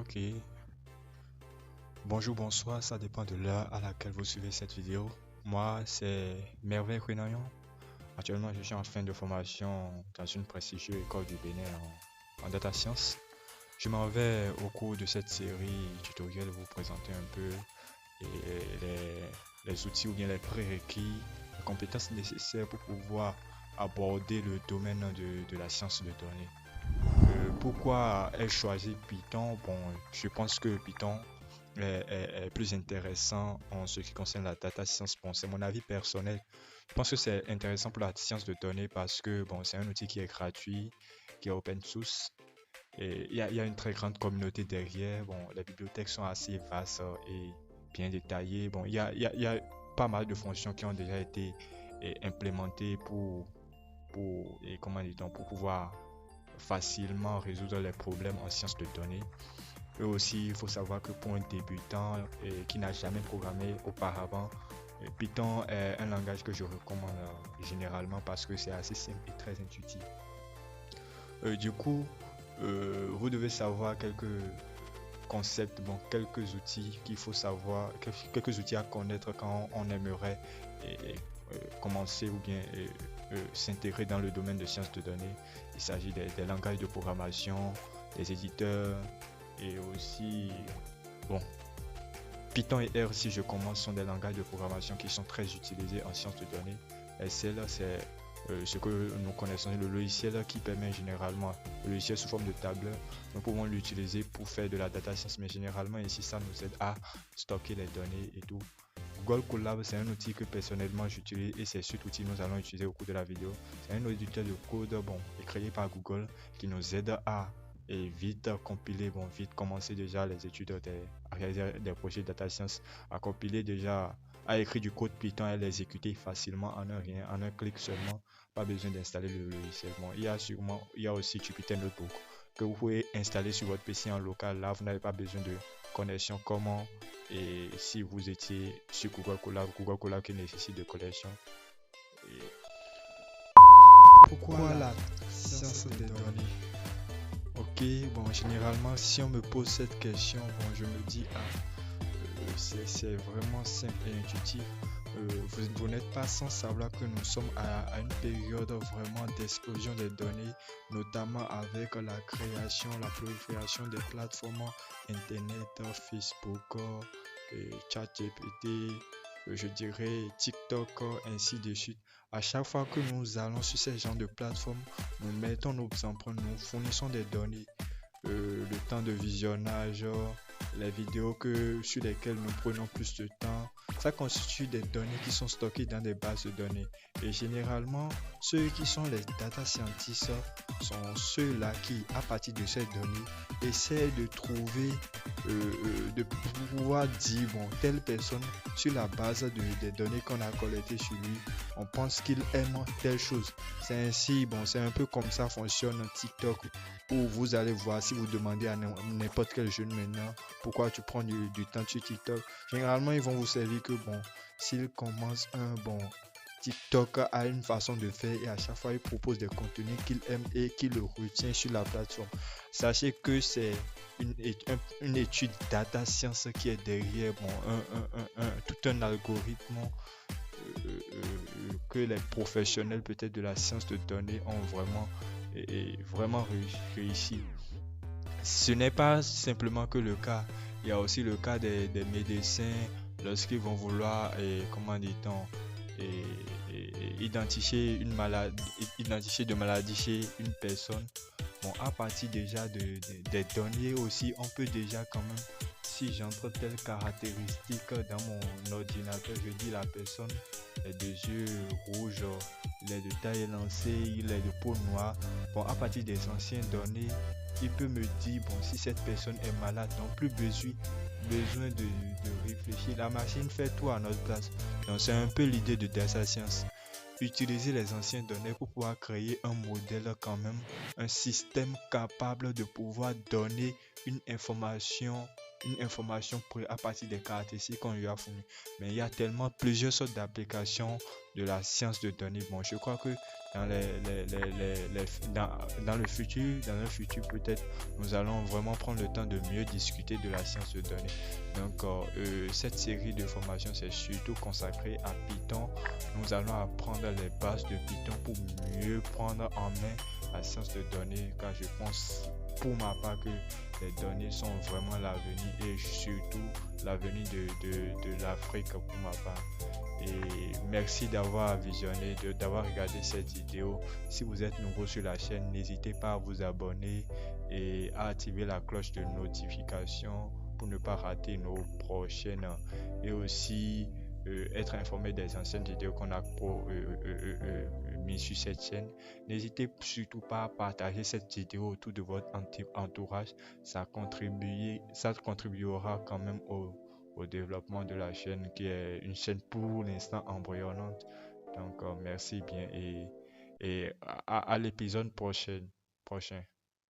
Ok, bonjour, bonsoir, ça dépend de l'heure à laquelle vous suivez cette vidéo. Moi, c'est Merveille Quinayon. Actuellement, je suis en fin de formation dans une prestigieuse école du Bénin en data science. Je m'en vais au cours de cette série tutoriel vous présenter un peu les outils ou bien les prérequis, les compétences nécessaires pour pouvoir aborder le domaine de la science de données. Pourquoi ai-je choisi Python? Bon, je pense que Python est plus intéressant en ce qui concerne la data science. Bon, c'est mon avis personnel. Je pense que c'est intéressant pour la science de données parce que bon, c'est un outil qui est gratuit, qui est open source. Et il y a une très grande communauté derrière. Bon, les bibliothèques sont assez vastes et bien détaillées. Bon, il y a pas mal de fonctions qui ont déjà été implémentées pour pouvoir facilement résoudre les problèmes en sciences de données. Et aussi, il faut savoir que pour un débutant qui n'a jamais programmé auparavant, Python est un langage que je recommande généralement parce que c'est assez simple et très intuitif. Du coup, vous devez savoir quelques concepts, bon, quelques outils qu'il faut savoir, quelques outils à connaître quand on aimerait commencer ou bien s'intégrer dans le domaine de sciences de données. Il s'agit des langages de programmation, des éditeurs et aussi, bon, Python et R, si je commence, sont des langages de programmation qui sont très utilisés en sciences de données. SL, c'est ce que nous connaissons, le logiciel qui permet généralement, le logiciel sous forme de tableur, nous pouvons l'utiliser pour faire de la data science, mais généralement ici, ça nous aide à stocker les données et tout. Google Colab, c'est un outil que personnellement j'utilise et c'est cet outil que nous allons utiliser au cours de la vidéo. C'est un éditeur de code bon, créé par Google qui nous aide à vite compiler, bon, vite commencer déjà les études, à réaliser des projets de data science, à compiler déjà, à écrire du code Python et à l'exécuter facilement en un rien, en un clic seulement, pas besoin d'installer le logiciel. Bon, il y a aussi Jupyter Notebook que vous pouvez installer sur votre PC en local. Là, vous n'avez pas besoin de connexion comment et si vous étiez sur Google Colab qui nécessite de connexion. Et pourquoi la science des données? Ok, bon, généralement, si on me pose cette question, bon, je me dis, c'est vraiment simple et intuitif. Vous n'êtes pas sans savoir que nous sommes à une période vraiment d'explosion des données, notamment avec la création, la prolifération des plateformes Internet, Facebook, ChatGPT, je dirais TikTok, ainsi de suite. À chaque fois que nous allons sur ces genres de plateformes, nous mettons nos empreintes, nous fournissons des données, le temps de visionnage, les vidéos sur lesquelles nous prenons plus de temps. Ça constitue des données qui sont stockées dans des bases de données. Et généralement, ceux qui sont les data scientists sont ceux-là qui, à partir de ces données, essaient de trouver, de pouvoir dire, bon, telle personne, sur la base des données qu'on a collectées sur lui, on pense qu'il aime telle chose. C'est ainsi, bon, c'est un peu comme ça fonctionne TikTok, où vous allez voir, si vous demandez à n'importe quel jeune maintenant, pourquoi tu prends du temps sur TikTok, généralement ils vont vous servir que bon, s'il commence un bon TikTok a une façon de faire et à chaque fois il propose des contenus qu'il aime et qu'il le retient sur la plateforme. Sachez que c'est une étude data science qui est derrière bon, tout un algorithme que les professionnels peut-être de la science de données ont vraiment réussi. Ce n'est pas simplement que le cas, il y a aussi le cas des médecins lorsqu'ils vont vouloir, comment dit-on, identifier une maladie, identifier de maladie chez une personne. Bon, à partir déjà des données aussi, on peut déjà quand même, si j'entre telle caractéristique dans mon ordinateur, je dis la personne est de yeux rouges, il est de taille élancée, il est de peau noire. Bon, à partir des anciennes données, il peut me dire, bon, si cette personne est malade, donc plus besoin de réfléchir. La machine fait tout à notre place. Donc, c'est un peu l'idée de data science. Utiliser les anciennes données pour pouvoir créer un modèle quand même, un système capable de pouvoir donner une information à partir des caractéristiques qu'on lui a fournies. Mais il y a tellement plusieurs sortes d'applications de la science de données. Bon, je crois que dans dans le futur, dans un futur peut-être, nous allons vraiment prendre le temps de mieux discuter de la science de données. Donc, cette série de formations, c'est surtout consacré à Python. Nous allons apprendre les bases de Python pour mieux prendre en main la science de données, car je pense pour ma part que les données sont vraiment l'avenir et surtout l'avenir de l'Afrique pour ma part. Et merci d'avoir visionné, d'avoir regardé cette vidéo. Si vous êtes nouveau sur la chaîne, n'hésitez pas à vous abonner et à activer la cloche de notification pour ne pas rater nos prochaines et aussi être informé des anciennes vidéos qu'on a mis sur cette chaîne. N'hésitez surtout pas à partager cette vidéo autour de votre entourage. Ça contribuera quand même au développement de la chaîne qui est une chaîne pour l'instant embryonnante. Donc, merci bien et à l'épisode prochain.